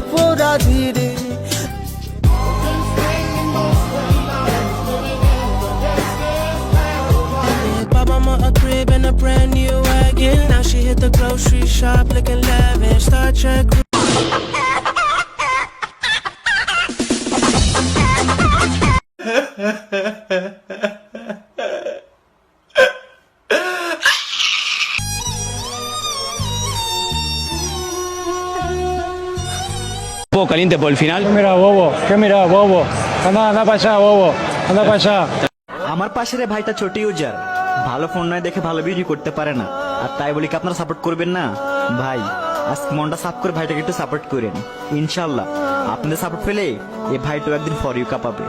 অপরাধী রে। Bought mama a crib and a brand new wagon. Now she hit the grocery shop looking lavish. Star Trek. Un poco caliente por el final. Mira, bobo, ¿qué mira, bobo? Anda para allá, bobo, anda para allá. আমার পাশের এই ভাইটা ছোট user, ভালো phone নয় দেখে ভালো video করতে পারে না, আর তাই বলি কি আপনারা সাপোর্ট করবেন না? ভাই আজকে মনটা সাফ করে ভাইটাকে একটু সাপোর্ট করেন, ইনশাল্লাহ আপনাদের সাপোর্ট পেলে এই ভাইটাও একদিন ফর ইউ কাঁপাবে।